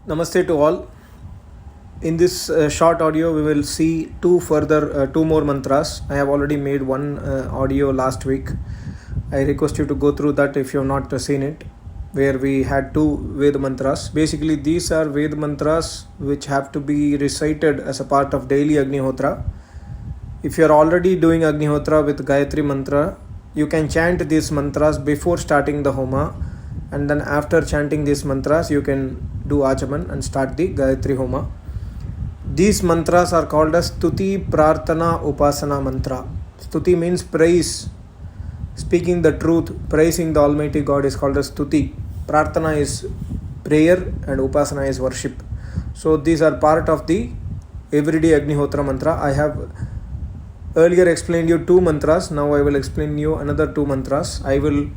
Namaste to all. In this short audio, we will see two more mantras. I have already made one audio last week. I request you to go through that if you have not seen it, where we had two Ved mantras. Basically, these are Ved mantras which have to be recited as a part of daily Agnihotra. If you are already doing Agnihotra with Gayatri mantra, you can chant these mantras before starting the Homa, and then after chanting these mantras, you can do Achaman and start the Gayatri Homa. These mantras are called as Stuti, Prarthana, Upasana mantra. Stuti means praise, speaking the truth, praising the Almighty God is called as Stuti. Prarthana is prayer and Upasana is worship. So these are part of the everyday Agnihotra mantra. I have earlier explained you two mantras. Now I will explain you another two mantras. I will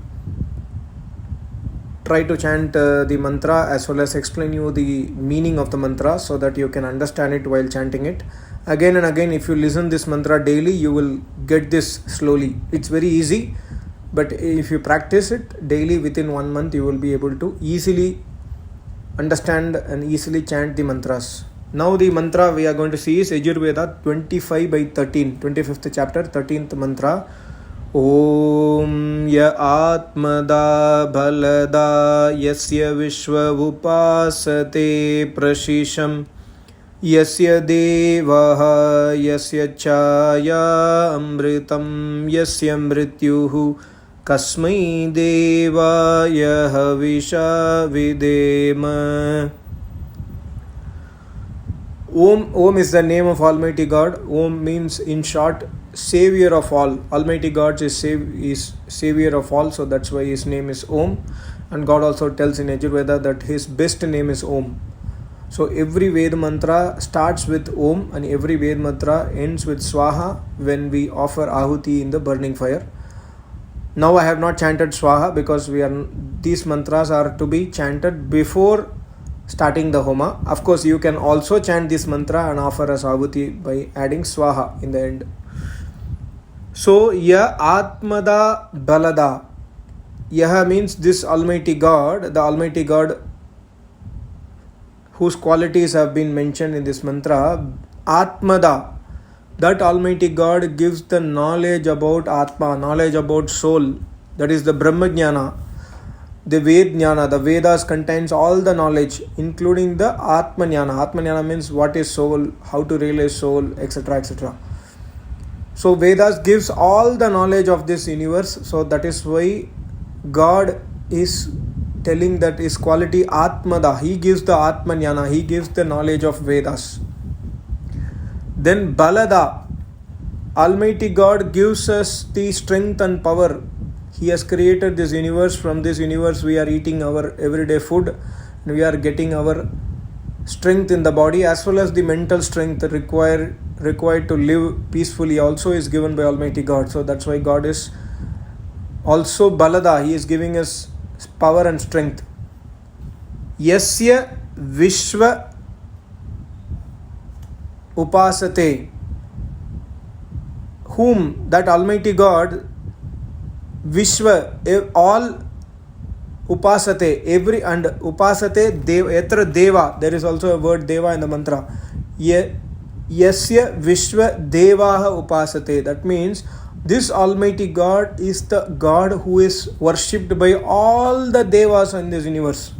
try to chant the mantra as well as explain you the meaning of the mantra so that you can understand it while chanting it. Again and again, if you listen this mantra daily, you will get this slowly. It's very easy, but if you practice it daily within 1 month, you will be able to easily understand and easily chant the mantras. Now the mantra we are going to see is Yajurveda 25/13, 25th chapter, 13th mantra. Om ya atmada balada yasya vishwa upasate prashisham yasya devaha yasya chaya amritam yasya mrityuhu kasmai devaya havisha videma. Om is the name of Almighty God. Om means, in short, Savior of all. Almighty God is Savior of all, so that's why His name is Om. And God also tells in Yajurveda that His best name is Om. So every Ved mantra starts with Om and every Ved mantra ends with Swaha when we offer Ahuti in the burning fire. Now I have not chanted Swaha because these mantras are to be chanted before starting the Homa. Of course, you can also chant this mantra and offer as Ahuti by adding Swaha in the end. So, Ya Atmada Balada. Yaha means this Almighty God, the Almighty God whose qualities have been mentioned in this mantra. Atmada, that Almighty God gives the knowledge about Atma, knowledge about soul. That is the Brahmajnana. The Vedjnana, the Vedas contains all the knowledge, including the Atmajnana. Atmajnana means what is soul, how to realize soul, etc. etc. So Vedas gives all the knowledge of this universe. So that is why God is telling that His quality Atmada. He gives the Atmajnana, He gives the knowledge of Vedas. Then Balada, Almighty God gives us the strength and power. He has created this universe. From this universe we are eating our everyday food and we are getting our strength in the body as well as the mental strength required to live peacefully also is given by Almighty God. So that's why God is also Balada. He is giving us power and strength. Yasya Vishwa Upasate, whom that Almighty God Vishwa, all Upasate, every, and Upasate Yatra Deva, there is also a word Deva in the mantra. Yasya Vishwa Devaha Upasate. That means this Almighty God is the God who is worshipped by all the Devas in this universe.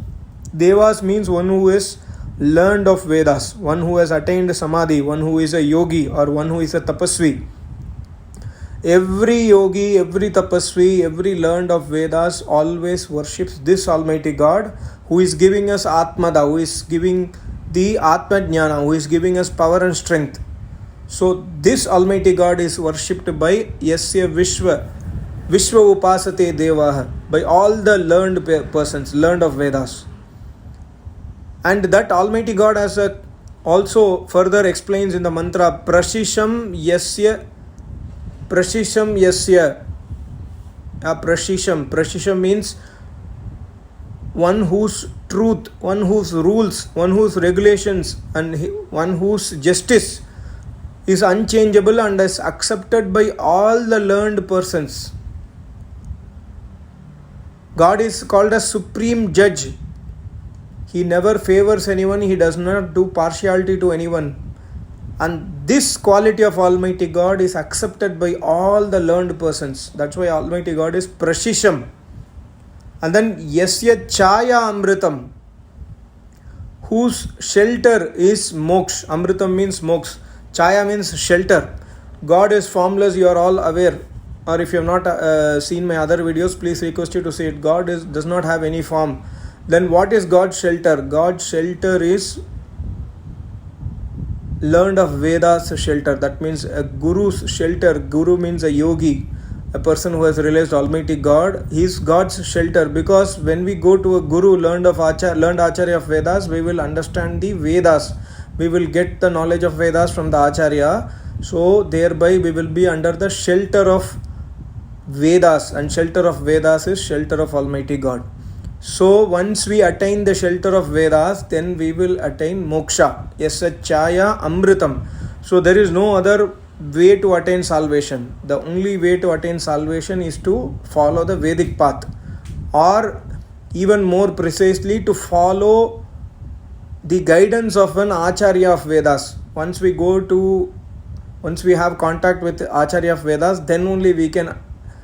Devas means one who is learned of Vedas, one who has attained Samadhi, one who is a yogi or one who is a tapasvi. Every yogi, every tapasvi, every learned of Vedas always worships this Almighty God who is giving us Atmada, who is giving the Atmajnana, who is giving us power and strength. So this Almighty God is worshipped by Yasya Vishwa Upasate Devaha, by all the learned persons, learned of Vedas. And that Almighty God has also further explains in the mantra Prashisham Yasya. Prashisham Yasya. Prashisham means one whose truth, one whose rules, one whose regulations, and one whose justice is unchangeable and is accepted by all the learned persons. God is called as Supreme Judge. He never favors anyone. He does not do partiality to anyone. And this quality of Almighty God is accepted by all the learned persons. That's why Almighty God is Prashisham. And then Yasya Chaya Amritam, whose shelter is Moksha. Amritam means Moksha. Chaya means shelter. God is formless, you are all aware. Or if you have not seen my other videos, please request you to see it. God does not have any form. Then what is God's shelter? God's shelter is learned of Vedas shelter. That means a guru's shelter. Guru means a yogi, a person who has realized Almighty God. He is God's shelter, because when we go to a guru learned Acharya of Vedas, we will understand the Vedas. We will get the knowledge of Vedas from the Acharya. So thereby we will be under the shelter of Vedas, and shelter of Vedas is shelter of Almighty God. So once we attain the shelter of Vedas, then we will attain moksha. Yasya Chaya Amritam. So there is no other way to attain salvation. The only way to attain salvation is to follow the Vedic path, or even more precisely to follow the guidance of an Acharya of Vedas. Once we have contact with Acharya of Vedas, then only we can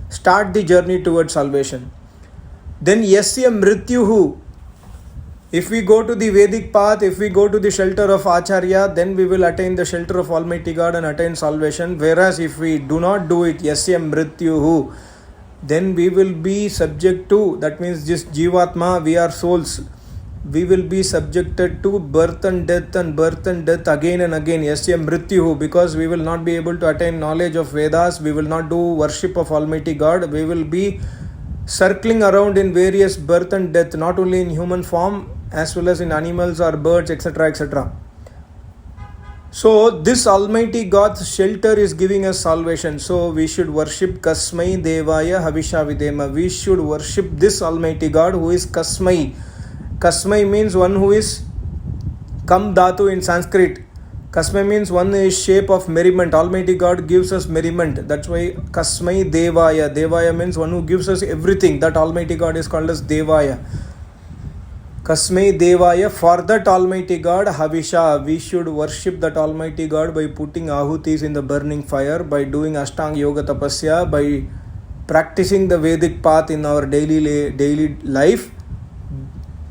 start the journey towards salvation. Then Yasya Mrityuhu. If we go to the Vedic path, if we go to the shelter of Acharya, then we will attain the shelter of Almighty God and attain salvation. Whereas if we do not do it, Yasya Mrityuhu, then we will be subject to, that means just Jivatma, we are souls. We will be subjected to birth and death again and again. Yasya Mrityuhu, because we will not be able to attain knowledge of Vedas, we will not do worship of Almighty God, we will be circling around in various birth and death, not only in human form as well as in animals or birds, etc., etc. So this Almighty God's shelter is giving us salvation. So we should worship Kasmai Devaya Havisha Videma. We should worship this Almighty God who is Kasmai. Kasmai means one who is Kam Dhatu in Sanskrit. Kasmai means one is shape of merriment. Almighty God gives us merriment. That's why Kasmai Devaya. Devaya means one who gives us everything. That Almighty God is called as Devaya. Kasmai Devaya, for that Almighty God, Havisha. We should worship that Almighty God by putting ahutis in the burning fire, by doing Ashtanga Yoga Tapasya, by practicing the Vedic path in our daily life.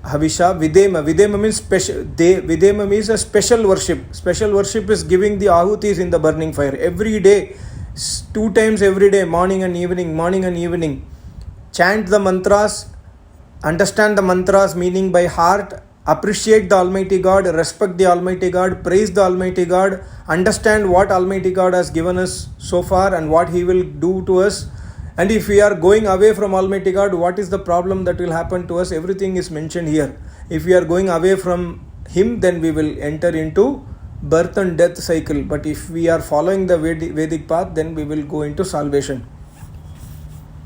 Havisha Videma. Videma means special. Videma means a special worship. Special worship is giving the ahutis in the burning fire every day, 2 times every day, morning and evening. Chant the mantras, understand the mantras meaning by heart, appreciate the Almighty God, respect the Almighty God, praise the Almighty God, understand what Almighty God has given us so far and what He will do to us. And if we are going away from Almighty God, what is the problem that will happen to us? Everything is mentioned here. If we are going away from Him, then we will enter into birth and death cycle. But if we are following the Vedic path, then we will go into salvation.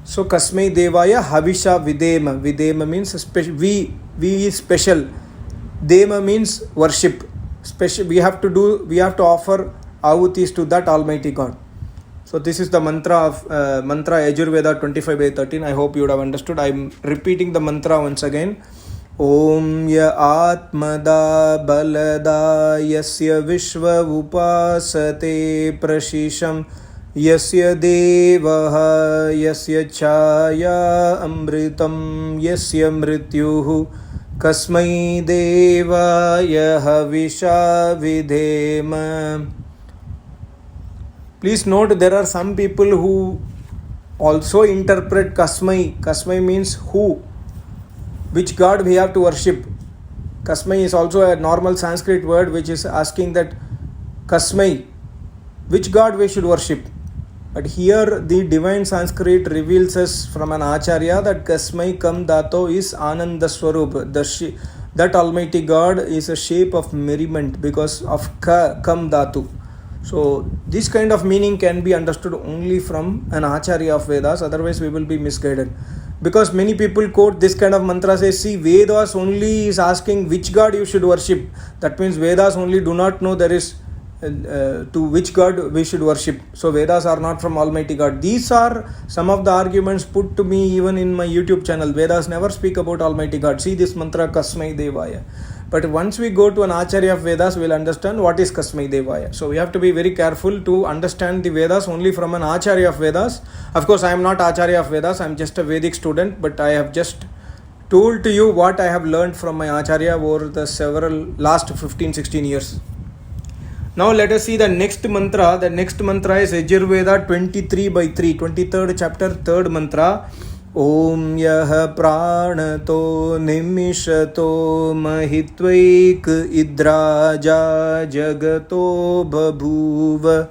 So Kasmai Devaya Havisha Videma. Videma means special. We is special. Dema means worship. Special. We have to offer ahutis to that Almighty God. So this is the mantra of mantra Yajurveda 25/13. I hope you would have understood. I am repeating the mantra once again. Om ya atmada balada yasya vishva upasate prashisham yasya devaha yasya chaya amritam yasya mrityuhu kasmai devaya havisha vidhema. Please note, there are some people who also interpret Kasmai. Kasmai means who, which God we have to worship. Kasmai is also a normal Sanskrit word which is asking that Kasmai, which God we should worship. But here the divine Sanskrit reveals us from an Acharya that Kasmai Kam Dato is Ananda Swarup. That Almighty God is a shape of merriment because of Kam Dhatu. So this kind of meaning can be understood only from an Acharya of Vedas, otherwise we will be misguided. Because many people quote this kind of mantra, say, see, Vedas only is asking which God you should worship. That means Vedas only do not know there is to which God we should worship. So Vedas are not from Almighty God. These are some of the arguments put to me even in my YouTube channel. Vedas never speak about Almighty God. See this mantra Kasmai Devaya. But once we go to an Acharya of Vedas, we'll understand what is Kasmai Devaya. So we have to be very careful to understand the Vedas only from an Acharya of Vedas. Of course, I am not Acharya of Vedas. I am just a Vedic student, but I have just told to you what I have learned from my Acharya over the last 15-16 years. Now let us see the next mantra. The next mantra is Yajurveda 23/3, 23rd chapter, 3rd mantra. Om Yah Pranato Nimishato Mahitvaik Idraja Jagato Babhuva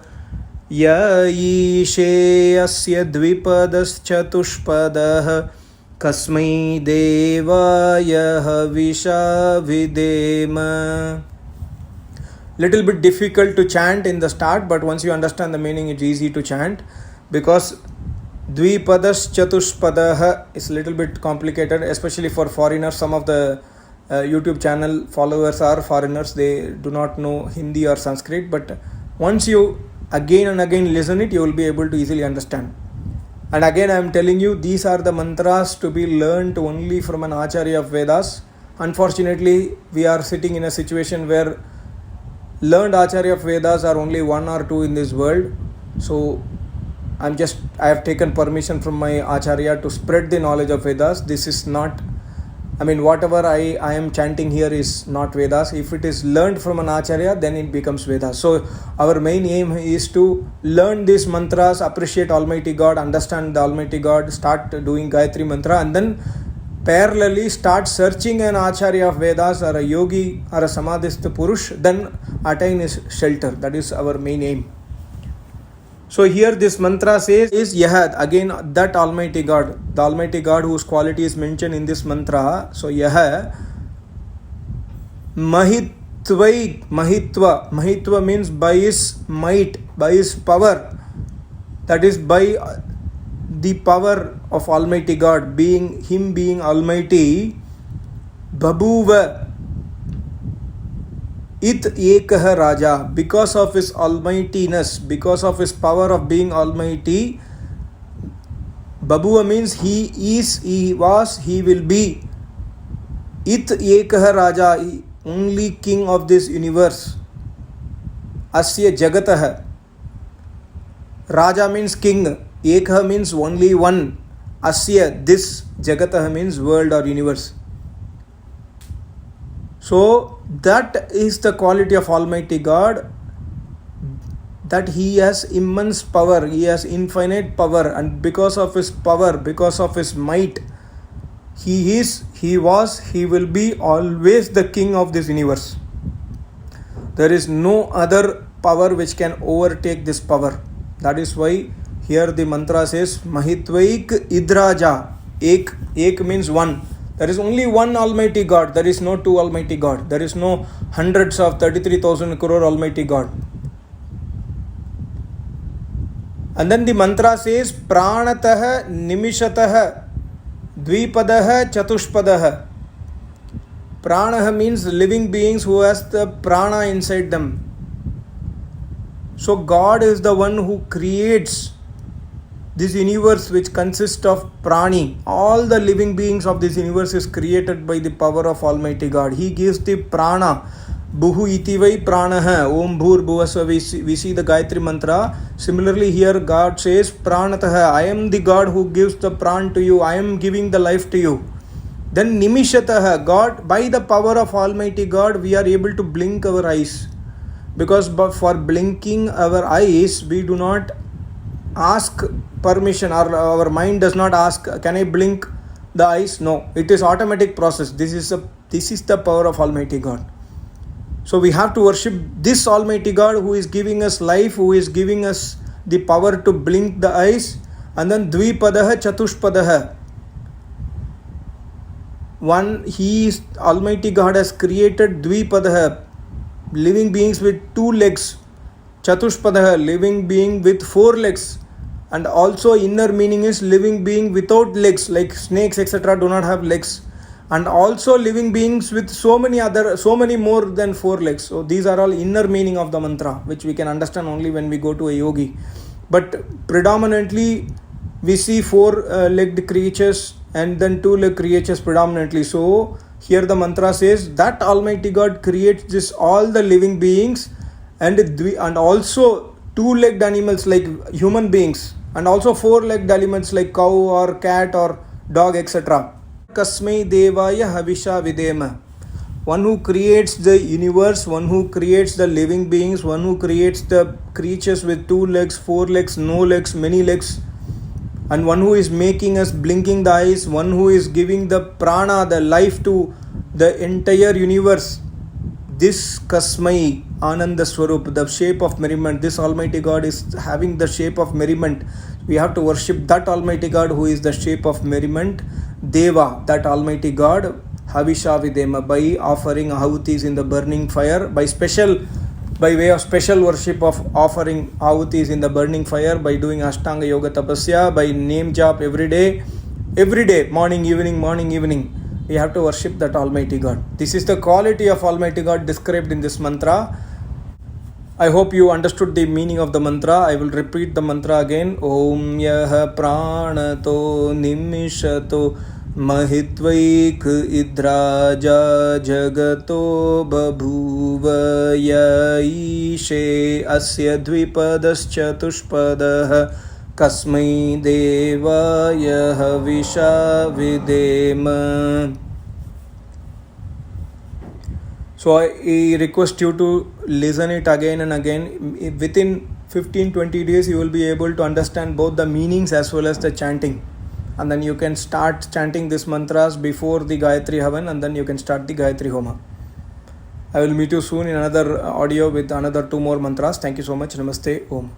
Ya Ishe Asya Dvipadas Chatushpadah Kasmai Devaya Havisha Videma. Little bit difficult to chant in the start, but once you understand the meaning, it's easy to chant, because Dvipadas Chatushpadah is a little bit complicated, especially for foreigners. Some of the YouTube channel followers are foreigners, they do not know Hindi or Sanskrit, but once you again and again listen it, you will be able to easily understand. And again I am telling you, these are the mantras to be learned only from an Acharya of Vedas. Unfortunately, we are sitting in a situation where learned Acharya of Vedas are only 1 or 2 in this world. So I have taken permission from my Acharya to spread the knowledge of Vedas. This is not, whatever I am chanting here is not Vedas. If it is learned from an Acharya, then it becomes Vedas. So our main aim is to learn these mantras, appreciate Almighty God, understand the Almighty God, start doing Gayatri Mantra, and then parallelly start searching an Acharya of Vedas or a yogi or a Samadhista Purush, then attain his shelter. That is our main aim. So here this mantra says is Yah, again that Almighty God, the Almighty God whose quality is mentioned in this mantra. So Yah Mahitva means by his might, by his power, that is by the power of Almighty God, being Almighty. Babhuva It Ekah Raja, because of his almightiness, because of his power of being Almighty. Babhuva means he is, he was, he will be. It Ekah Raja, only king of this universe. Asya Jagatah. Raja means king. Ekah means only one. Asya, this. Jagatah means world or universe. So that is the quality of Almighty God, that He has immense power, He has infinite power, and because of His power, because of His might, He is, He was, He will be always the king of this universe. There is no other power which can overtake this power. That is why here the mantra says Mahitvaik Idraja. Ek means one. There is only one Almighty God. There is no two Almighty God. There is no hundreds of 33,000 crore Almighty God. And then the mantra says Pranatah Nimishatah Dvipadah Chatushpadah. Prana means living beings who has the prana inside them. So God is the one who creates this universe which consists of prani. All the living beings of this universe is created by the power of Almighty God. He gives the prana. Buhu itivai pranaha. Om bhur bhuvasva. We see the Gayatri Mantra. Similarly here God says Pranataha. I am the God who gives the pran to you. I am giving the life to you. Then Nimishataha. God, by the power of Almighty God, we are able to blink our eyes. Because for blinking our eyes, we do not ask permission, or our mind does not ask, can I blink the eyes? No, it is automatic process. This is the power of Almighty God. So we have to worship this Almighty God who is giving us life, who is giving us the power to blink the eyes. And then Dvipadaha Chatushpadaha. One, He is Almighty God has created Dvipadaha, living beings with 2 legs. Chatushpadaha, living being with 4 legs. And also inner meaning is living being without legs, like snakes etc. do not have legs. and also living beings with so many more than 4 legs. So these are all inner meaning of the mantra, which we can understand only when we go to a yogi. But predominantly we see 4 legged creatures and then 2 leg creatures predominantly. So here the mantra says that Almighty God creates this all the living beings and also 2 legged animals like human beings, and also 4 legged animals like cow or cat or dog, etc. Kasmai Devaya Havisha Videma. One who creates the universe, one who creates the living beings, one who creates the creatures with 2 legs, 4 legs, no legs, many legs, and one who is making us blinking the eyes, one who is giving the prana, the life to the entire universe. This Kasmai Ananda Swarup, the shape of merriment, this Almighty God is having the shape of merriment. We have to worship that Almighty God who is the shape of merriment. Deva, that Almighty God, Havisha Videma, by offering ahutis in the burning fire, by way of special worship of offering ahutis in the burning fire, by doing Ashtanga Yoga Tapasya, by name jap every day, morning, evening. We have to worship that Almighty God. This is the quality of Almighty God described in this mantra. I hope you understood the meaning of the mantra. I will repeat the mantra again. Om Yaha Pranato Nimishato Mahitvaik Idraja Jagato Babhuva Yaishe Asya Dvipadascha Kasmai Devaya Havisha Videma. So I request you to listen it again and again. Within 15-20 days you will be able to understand both the meanings as well as the chanting, and then you can start chanting these mantras before the Gayatri Havan, and then you can start the Gayatri Homa. I will meet you soon in another audio with another 2 more mantras. Thank you so much. Namaste. Om.